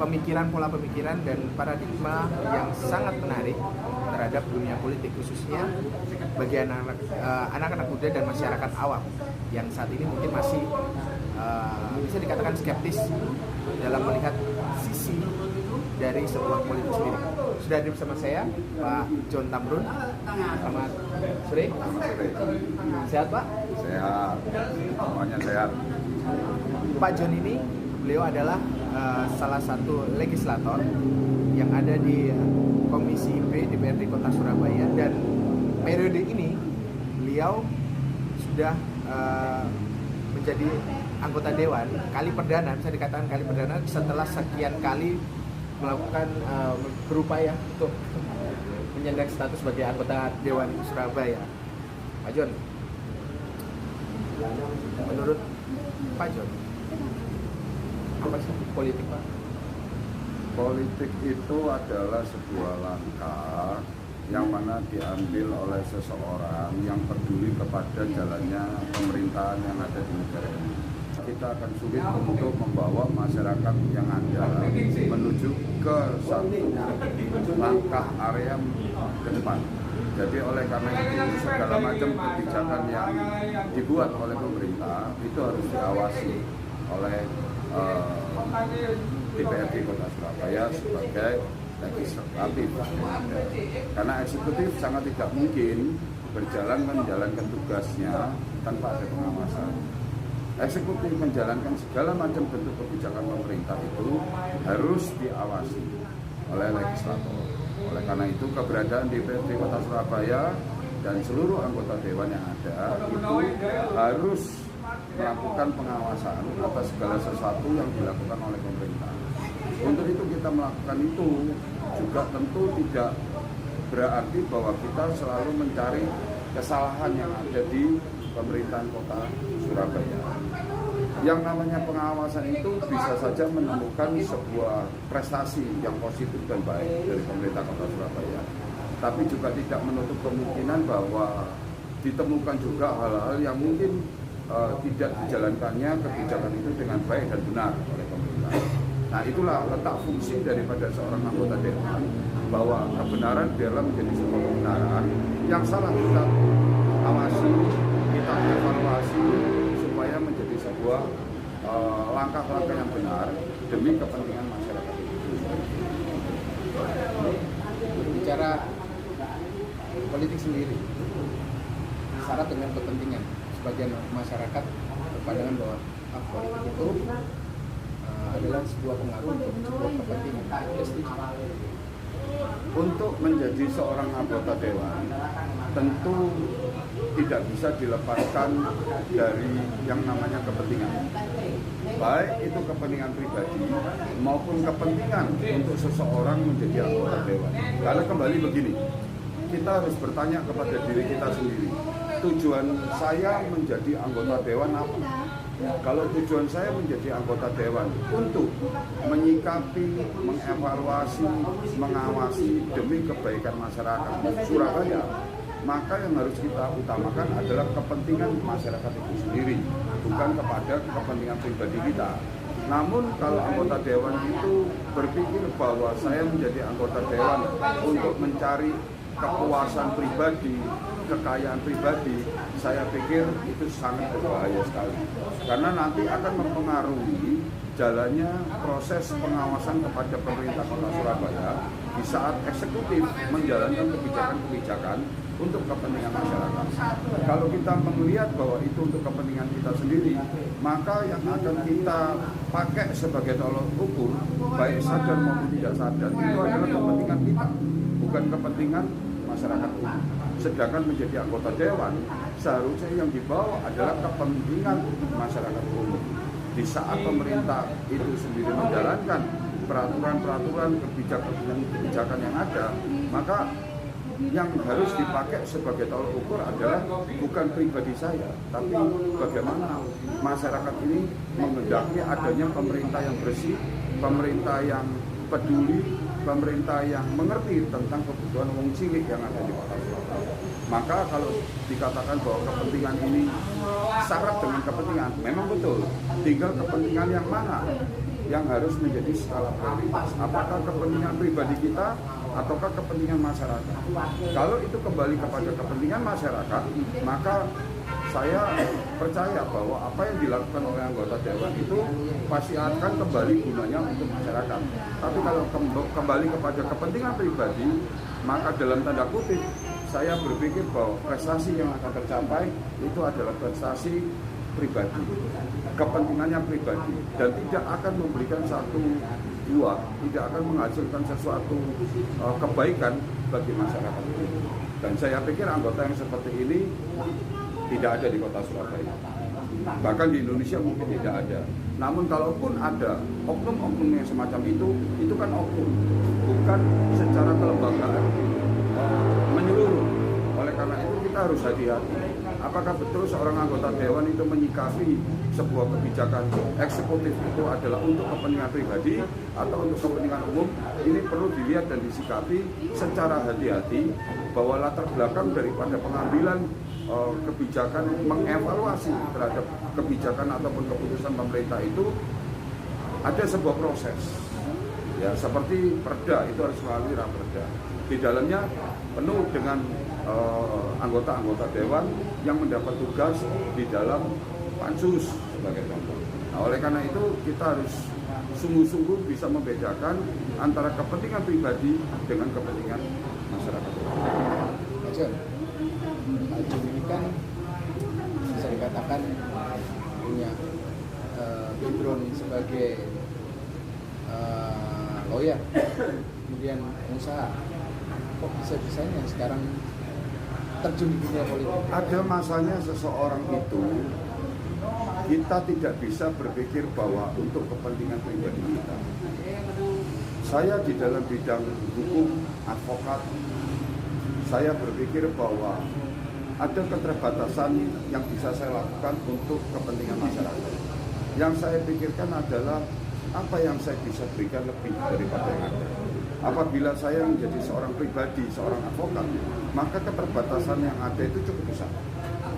pola pemikiran dan paradigma yang sangat menarik terhadap dunia politik, khususnya bagi anak-anak muda dan masyarakat awam yang saat ini mungkin masih bisa dikatakan skeptis dalam melihat sisi dari sebuah politik sendiri. Sudah hadir bersama saya Pak John Tamrun. Selamat sore. Sehat Pak? Sehat, semuanya sehat. Pak John ini, beliau adalah salah satu legislator yang ada di Komisi B DPRD Kota Surabaya, dan periode ini beliau sudah menjadi anggota dewan kali perdana, bisa dikatakan kali perdana setelah sekian kali melakukan berupaya untuk menyandang status sebagai anggota dewan Surabaya. Pak John, menurut Pak John, apa sih politik, Pak? Politik itu adalah sebuah langkah yang mana diambil oleh seseorang yang peduli kepada jalannya pemerintahan yang ada di negara ini. Kita akan sulit untuk membawa masyarakat yang ada menuju ke satu langkah area ke depan. Jadi oleh karena itu segala macam kebijakan yang dibuat oleh pemerintah itu harus diawasi oleh DPRD Kota Surabaya sebagai legislatif. Karena eksekutif sangat tidak mungkin menjalankan tugasnya tanpa ada pengawasan. Eksekutif menjalankan segala macam bentuk kebijakan pemerintah itu harus diawasi oleh legislator. Oleh karena itu keberadaan DPRD Kota Surabaya dan seluruh anggota dewan yang ada itu harus melakukan pengawasan atas segala sesuatu yang dilakukan oleh pemerintah. Untuk itu kita melakukan itu juga tentu tidak berarti bahwa kita selalu mencari kesalahan yang ada di pemerintahan Kota Surabaya. Yang namanya pengawasan itu bisa saja menemukan sebuah prestasi yang positif dan baik dari pemerintah Kota Surabaya. Tapi juga tidak menutup kemungkinan bahwa ditemukan juga hal-hal yang mungkin tidak dijalankannya kebijakan itu dengan baik dan benar oleh pemerintah. Nah, itulah letak fungsi daripada seorang anggota dewan, bahwa kebenaran biarlah menjadi sebuah kebenaran, yang salah kita awasi, kita evaluasi supaya menjadi sebuah langkah-langkah yang benar demi kepentingan masyarakat itu. Bicara politik sendiri, syarat dengan kepentingan, sebagian masyarakat berpandangan bahwa politik itu adalah sebuah pengaruh untuk sebuah kepentingan. Untuk menjadi seorang anggota dewan tentu tidak bisa dilepaskan dari yang namanya kepentingan, baik itu kepentingan pribadi maupun kepentingan untuk seseorang menjadi anggota dewan. Karena kembali begini, kita harus bertanya kepada diri kita sendiri, tujuan saya menjadi anggota dewan apa? Kalau tujuan saya menjadi anggota dewan untuk menyikapi, mengevaluasi, mengawasi demi kebaikan masyarakat Surabaya, maka yang harus kita utamakan adalah kepentingan masyarakat itu sendiri, bukan kepada kepentingan pribadi kita. Namun kalau anggota dewan itu berpikir bahwa saya menjadi anggota dewan untuk mencari kepuasan pribadi, kekayaan pribadi, saya pikir itu sangat berbahaya sekali. Karena nanti akan mempengaruhi jalannya proses pengawasan kepada pemerintah Kota Surabaya di saat eksekutif menjalankan kebijakan-kebijakan untuk kepentingan masyarakat. Kalau kita melihat bahwa itu untuk kepentingan kita sendiri, maka yang akan kita pakai sebagai tolok ukur, baik sadar maupun tidak sadar, itu adalah kepentingan kita, bukan kepentingan masyarakat umum. Sedangkan menjadi anggota dewan, seharusnya yang dibawa adalah kepentingan masyarakat umum. Di saat pemerintah itu sendiri menjalankan peraturan-peraturan, kebijakan yang ada, maka yang harus dipakai sebagai tolok ukur adalah bukan pribadi saya, tapi bagaimana masyarakat ini menghendaki adanya pemerintah yang bersih, pemerintah yang peduli, pemerintah yang mengerti tentang kebutuhan wong cilik yang ada di Kota Surabaya. Maka kalau dikatakan bahwa kepentingan ini syarat dengan kepentingan, memang betul. Tinggal kepentingan yang mana yang harus menjadi skala prioritas. Apakah kepentingan pribadi kita ataukah kepentingan masyarakat? Kalau itu kembali kepada kepentingan masyarakat, maka saya percaya bahwa apa yang dilakukan oleh anggota dewan itu pasti akan kembali gunanya untuk masyarakat. Tapi kalau kembali kepada kepentingan pribadi, maka dalam tanda kutip saya berpikir bahwa prestasi yang akan tercapai itu adalah prestasi pribadi, kepentingannya pribadi, dan tidak akan memberikan satu buah, tidak akan menghasilkan sesuatu kebaikan bagi masyarakat. Dan saya pikir anggota yang seperti ini tidak ada di kota Surabaya, bahkan di Indonesia mungkin tidak ada. Namun kalaupun ada oknum-oknum yang semacam itu kan oknum, bukan secara kelembagaan menyeluruh. Oleh karena itu kita harus hati-hati. Apakah betul seorang anggota dewan itu menyikapi sebuah kebijakan eksekutif itu adalah untuk kepentingan pribadi atau untuk kepentingan umum? Ini perlu dilihat dan disikapi secara hati-hati, bahwa latar belakang daripada pengambilan kebijakan, mengevaluasi terhadap kebijakan ataupun keputusan pemerintah itu ada sebuah proses. Ya, seperti perda itu harus melalui raperda. Di dalamnya penuh dengan anggota-anggota dewan yang mendapat tugas di dalam pansus sebagai contoh. Nah, oleh karena itu kita harus sungguh-sungguh bisa membedakan antara kepentingan pribadi dengan kepentingan masyarakat. Pak John ini kan bisa dikatakan punya background sebagai lawyer, kemudian pengusaha. Kok bisa-bisanya sekarang terjun di dunia politik? Ada masanya seseorang itu kita tidak bisa berpikir bahwa untuk kepentingan pribadi kita. Saya di dalam bidang hukum, advokat, saya berpikir bahwa ada keterbatasan yang bisa saya lakukan untuk kepentingan masyarakat. Yang saya pikirkan adalah apa yang saya bisa berikan lebih daripada yang ada. Apabila saya menjadi seorang pribadi, seorang advokat, maka keterbatasan yang ada itu cukup besar.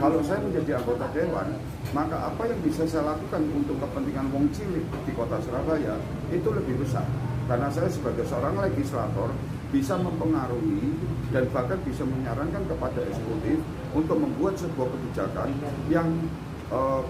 Kalau saya menjadi anggota dewan, maka apa yang bisa saya lakukan untuk kepentingan wong cilik di kota Surabaya itu lebih besar. Karena saya sebagai seorang legislator bisa mempengaruhi dan bahkan bisa menyarankan kepada eksekutif untuk membuat sebuah kebijakan yang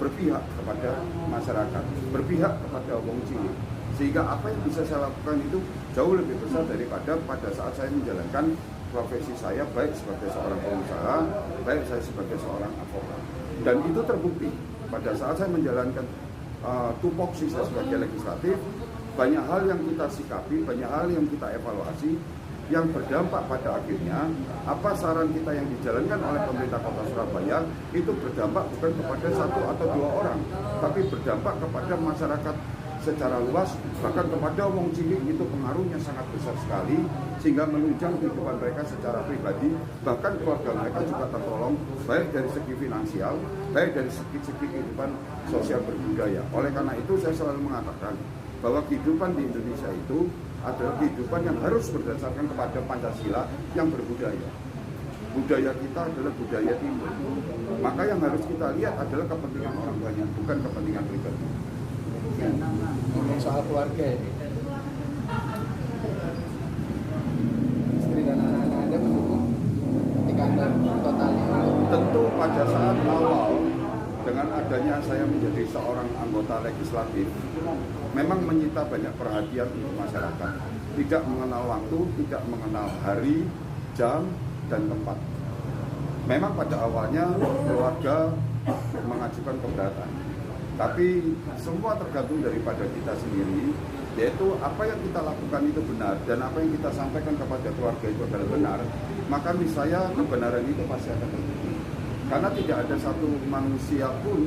berpihak kepada masyarakat, berpihak kepada wong cilik. Sehingga apa yang bisa saya lakukan itu jauh lebih besar daripada pada saat saya menjalankan profesi saya, baik sebagai seorang pengusaha, baik saya sebagai seorang advokat. Dan itu terbukti pada saat saya menjalankan tupoksi saya sebagai legislatif. Banyak hal yang kita sikapi, banyak hal yang kita evaluasi, yang berdampak pada akhirnya apa saran kita yang dijalankan oleh pemerintah kota Surabaya itu berdampak bukan kepada satu atau dua orang, tapi berdampak kepada masyarakat secara luas, bahkan kepada wong cilik itu pengaruhnya sangat besar sekali, sehingga menunjang kehidupan mereka secara pribadi, bahkan keluarga mereka juga tertolong, baik dari segi finansial, baik dari segi kehidupan sosial berbudaya. Oleh karena itu saya selalu mengatakan bahwa kehidupan di Indonesia itu adalah kehidupan yang harus berdasarkan kepada Pancasila yang berbudaya. Budaya kita adalah budaya timur. Maka yang harus kita lihat adalah kepentingan orang banyak, bukan kepentingan pribadi. Ngomong soal keluarga ini, istri dan anak-anak Anda mendukung ketika Anda totalnya? Tentu pada saat awal dengan adanya saya menjadi seorang anggota legislatif memang menyita banyak perhatian untuk masyarakat. Tidak mengenal waktu, tidak mengenal hari, jam, dan tempat. Memang pada awalnya keluarga mengajukan keberatan. Tapi semua tergantung daripada kita sendiri, yaitu apa yang kita lakukan itu benar dan apa yang kita sampaikan kepada keluarga itu adalah benar, maka niscaya kebenaran itu pasti akan terbukti. Karena tidak ada satu manusia pun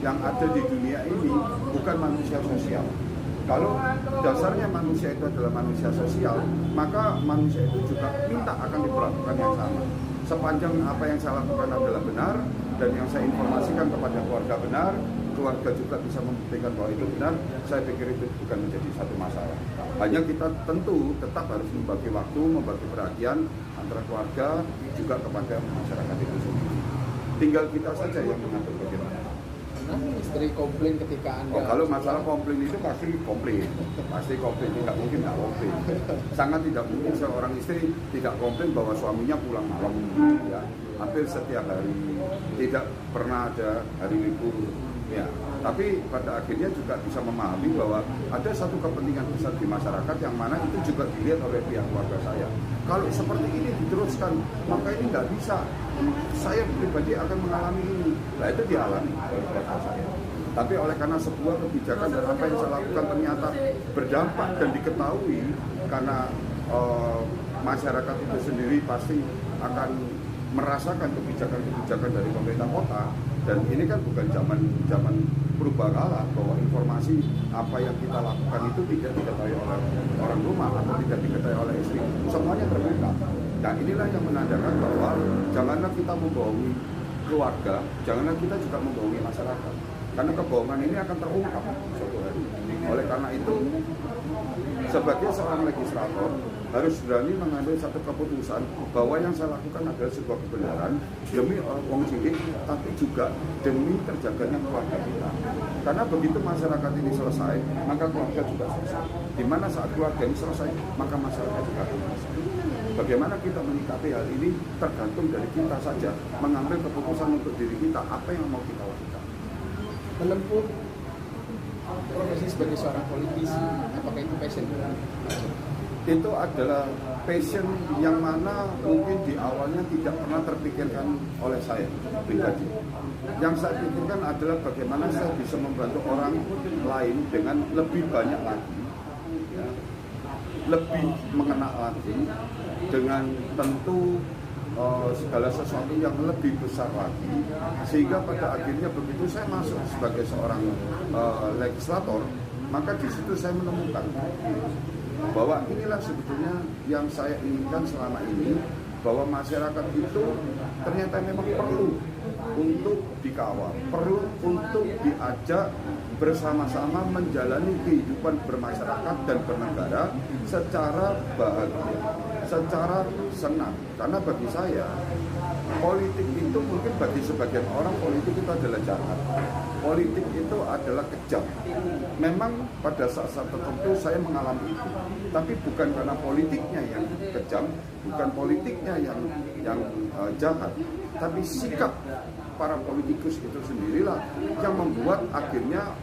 yang ada di dunia ini bukan manusia sosial. Kalau dasarnya manusia itu adalah manusia sosial, maka manusia itu juga minta akan diperlakukan yang sama. Sepanjang apa yang saya lakukan adalah benar dan yang saya informasikan kepada keluarga benar, keluarga juga bisa membuktikan bahwa itu benar, saya pikir itu bukan menjadi satu masalah. Hanya kita tentu tetap harus membagi waktu, membagi perhatian antara keluarga juga kepada masyarakat itu sendiri. Tinggal kita saja yang mengatur bagaimana. Istri komplain ketika Anda... Oh, kalau masalah komplain itu pasti komplain, tidak mungkin nggak komplain. Sangat tidak mungkin seorang istri tidak komplain bahwa suaminya pulang malam, ya, hampir setiap hari, tidak pernah ada hari libur, ya. Tapi pada akhirnya juga bisa memahami bahwa ada satu kepentingan besar di masyarakat yang mana itu juga dilihat oleh pihak keluarga saya. Kalau seperti ini diteruskan, maka ini nggak bisa. Saya pribadi akan mengalami ini. Nah, itu dialami oleh keluarga saya. Tapi oleh karena sebuah kebijakan dan apa yang saya lakukan ternyata berdampak dan diketahui karena masyarakat itu sendiri pasti akan merasakan kebijakan-kebijakan dari pemerintah kota. Dan ini kan bukan zaman purbakala bahwa informasi apa yang kita lakukan itu tidak diketahui oleh orang rumah atau tidak diketahui oleh istri, semuanya terbuka. Nah, inilah yang menandakan bahwa janganlah kita membohongi keluarga, janganlah kita juga membohongi masyarakat, karena kebohongan ini akan terungkap suatu hari. Oleh karena itu, sebagai seorang legislator harus berani mengambil satu keputusan bahwa yang saya lakukan adalah sebuah kebenaran demi wong cilik, tapi juga demi terjaganya keluarga kita. Karena begitu masyarakat ini selesai, maka keluarga juga selesai. Di mana saat keluarga ini selesai, maka masyarakat juga akan selesai. Bagaimana kita menyikapi hal ini tergantung dari kita saja, mengambil keputusan untuk diri kita, apa yang mau kita lakukan. Menempuh profesi sebagai seorang politisi, apakah itu passion? Itu adalah passion yang mana mungkin di awalnya tidak pernah terpikirkan oleh saya pribadi. Yang saya pikirkan adalah bagaimana saya bisa membantu orang lain dengan lebih banyak lagi, ya, lebih mengena lagi, dengan tentu segala sesuatu yang lebih besar lagi, sehingga pada akhirnya begitu saya masuk sebagai seorang legislator, maka di situ saya menemukan bahwa inilah sebetulnya yang saya inginkan selama ini, bahwa masyarakat itu ternyata memang perlu untuk dikawal, perlu untuk diajak bersama-sama menjalani kehidupan bermasyarakat dan bernegara secara bahagia, secara senang. Karena bagi saya, politik itu mungkin bagi sebagian orang politik itu adalah jahat, politik itu adalah kejam. Memang pada saat-saat tertentu saya mengalami itu, tapi bukan karena politiknya yang kejam, bukan politiknya yang jahat, tapi sikap para politikus itu sendirilah yang membuat akhirnya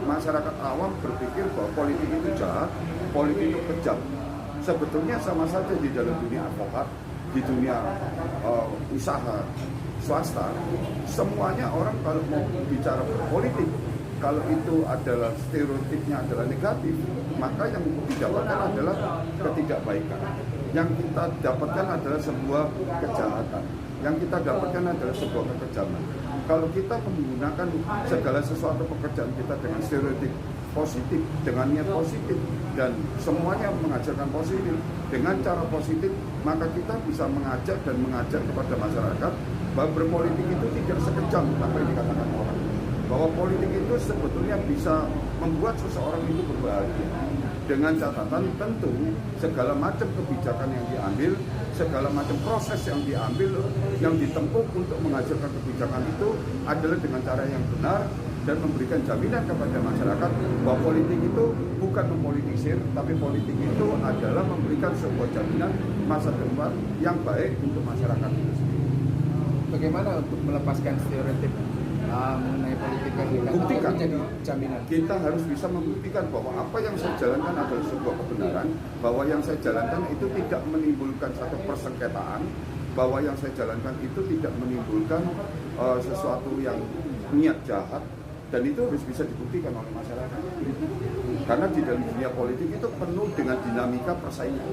masyarakat awam berpikir bahwa politik itu jahat, politik itu kejam. Sebetulnya sama saja di dalam dunia advokat, di dunia usaha swasta, semuanya orang kalau mau bicara berpolitik, kalau itu adalah stereotipnya adalah negatif, maka yang didapatkan adalah ketidakbaikan. Yang kita dapatkan adalah sebuah kejahatan. Yang kita dapatkan adalah sebuah kekejaman. Kalau kita menggunakan segala sesuatu pekerjaan kita dengan stereotip positif, dengan niat positif, dan semuanya mengajarkan positif, dengan cara positif, maka kita bisa mengajak dan mengajak kepada masyarakat bahwa berpolitik itu tidak sekejam apa yang dikatakan orang. Bahwa politik itu sebetulnya bisa membuat seseorang itu berbahagia. Dengan catatan tentu segala macam kebijakan yang diambil, segala macam proses yang diambil, yang ditempuh untuk menghasilkan kebijakan itu adalah dengan cara yang benar dan memberikan jaminan kepada masyarakat bahwa politik itu bukan mempolitisir, tapi politik itu adalah memberikan sebuah jaminan masa depan yang baik untuk masyarakat itu sendiri. Bagaimana untuk melepaskan stereotip mengenai politik yang buktikan menjadi jaminan? Kita harus bisa membuktikan bahwa apa yang saya jalankan adalah sebuah kebenaran, bahwa yang saya jalankan itu tidak menimbulkan satu persengketaan, bahwa yang saya jalankan itu tidak menimbulkan sesuatu yang niat jahat, dan itu harus bisa dibuktikan oleh masyarakat. Karena di dalam dunia politik itu penuh dengan dinamika persaingan.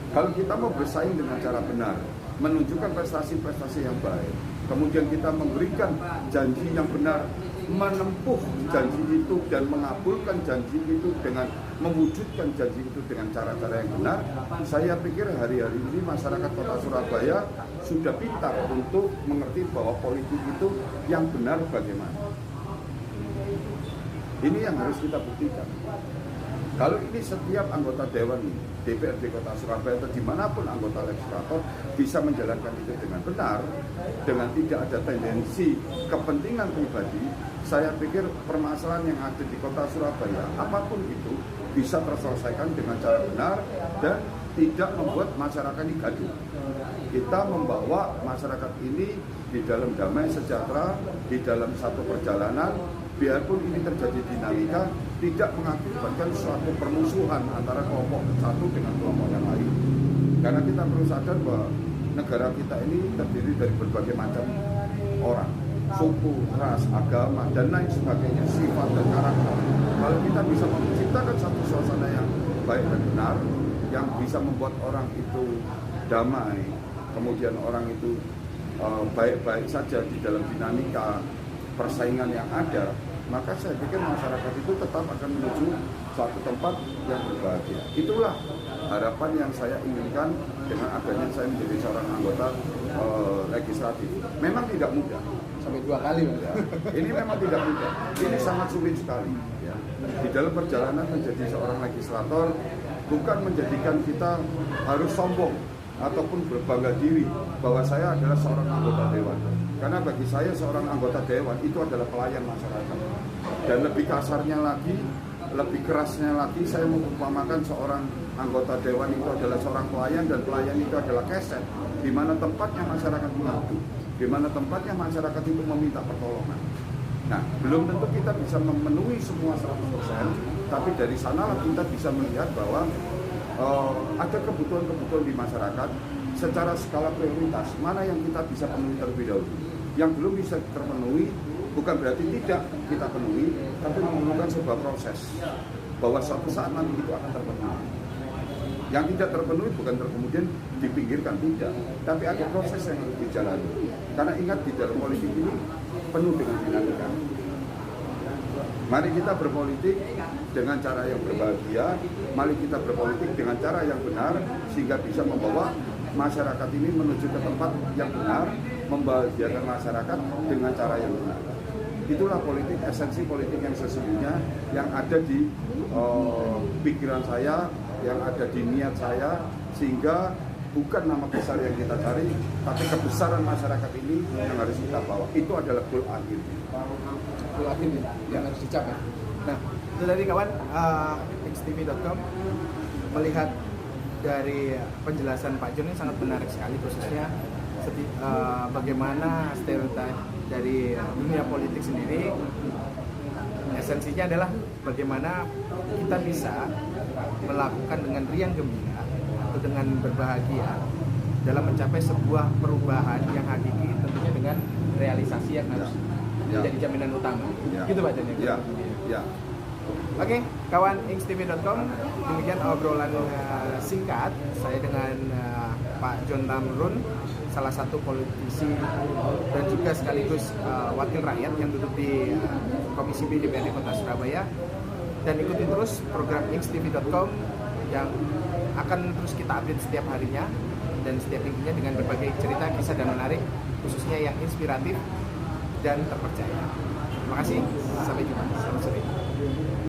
Kalau kita mau bersaing dengan cara benar, menunjukkan prestasi-prestasi yang baik, kemudian kita memberikan janji yang benar, menempuh janji itu dan mengabulkan janji itu dengan mewujudkan janji itu dengan cara-cara yang benar, saya pikir hari-hari ini masyarakat Kota Surabaya sudah pintar untuk mengerti bahwa politik itu yang benar bagaimana. Ini yang harus kita buktikan. Kalau ini setiap anggota Dewan DPRD Kota Surabaya atau dimanapun anggota legislator bisa menjalankan itu dengan benar, dengan tidak ada tendensi kepentingan pribadi, saya pikir permasalahan yang ada di Kota Surabaya, apapun itu, bisa terselesaikan dengan cara benar dan tidak membuat masyarakat ini gaduh. Kita membawa masyarakat ini di dalam damai sejahtera, di dalam satu perjalanan, biarpun ini terjadi dinamika, tidak mengakibatkan suatu permusuhan antara kelompok satu dengan kelompok yang lain. Karena kita perlu sadar bahwa negara kita ini terdiri dari berbagai macam orang, suku, ras, agama, dan lain sebagainya, sifat dan karakter. Kalau kita bisa menciptakan satu suasana yang baik dan benar, yang bisa membuat orang itu damai, kemudian orang itu baik-baik saja di dalam dinamika persaingan yang ada, maka saya pikir masyarakat itu tetap akan menuju suatu tempat yang berbahagia. Itulah harapan yang saya inginkan dengan adanya saya menjadi seorang anggota legislatif. Memang tidak mudah. Sampai 2 kali, Mas. Ya. Ini memang tidak mudah. Ini sangat sulit sekali. Ya. Di dalam perjalanan menjadi seorang legislator, bukan menjadikan kita harus sombong ataupun berbangga diri bahwa saya adalah seorang anggota dewan. Karena bagi saya seorang anggota dewan itu adalah pelayan masyarakat. Dan lebih kasarnya lagi, lebih kerasnya lagi, saya mengumpamakan seorang anggota dewan itu adalah seorang pelayan, dan pelayan itu adalah keset, di mana tempatnya masyarakat mengadu, di mana tempatnya masyarakat itu meminta pertolongan. Nah, belum tentu kita bisa memenuhi semua 100%, tapi dari sanalah kita bisa melihat bahwa ada kebutuhan-kebutuhan di masyarakat secara skala prioritas, mana yang kita bisa penuhi terlebih dahulu. Yang belum bisa terpenuhi bukan berarti tidak kita penuhi, tapi memerlukan sebuah proses bahwa suatu saat nanti itu akan terpenuhi. Yang tidak terpenuhi bukan kemudian dipinggirkan, tidak, tapi ada proses yang harus dijalani. Karena ingat, di dalam politik ini penuh dengan dinamika. Mari kita berpolitik dengan cara yang berbahagia, mari kita berpolitik dengan cara yang benar, sehingga bisa membawa masyarakat ini menuju ke tempat yang benar, membahagiakan masyarakat dengan cara yang benar. Itulah politik, esensi politik yang sesungguhnya yang ada di pikiran saya, yang ada di niat saya, sehingga bukan nama besar yang kita cari, tapi kebesaran masyarakat ini yang harus kita bawa. Itu adalah goal akhir. Goal akhir yang harus dicapai. Nah, itu tadi kawan, xtv.com melihat dari penjelasan Pak John ini sangat menarik sekali, khususnya bagaimana stereotip dari dunia politik sendiri. Esensinya adalah bagaimana kita bisa melakukan dengan riang gembira atau dengan berbahagia dalam mencapai sebuah perubahan yang hakiki, tentunya dengan realisasi yang harus menjadi jaminan utama. Gitu Pak John. Ya. Oke, kawan xtv.com, demikian obrolan singkat saya dengan Pak John Tamrun, salah satu politisi dan juga sekaligus wakil rakyat yang duduk di Komisi B DPRD Kota Surabaya. Dan ikuti terus program xtv.com yang akan terus kita update setiap harinya dan setiap minggunya dengan berbagai cerita, kisah dan menarik, khususnya yang inspiratif dan terpercaya. Terima kasih, sampai jumpa. Selamat sore.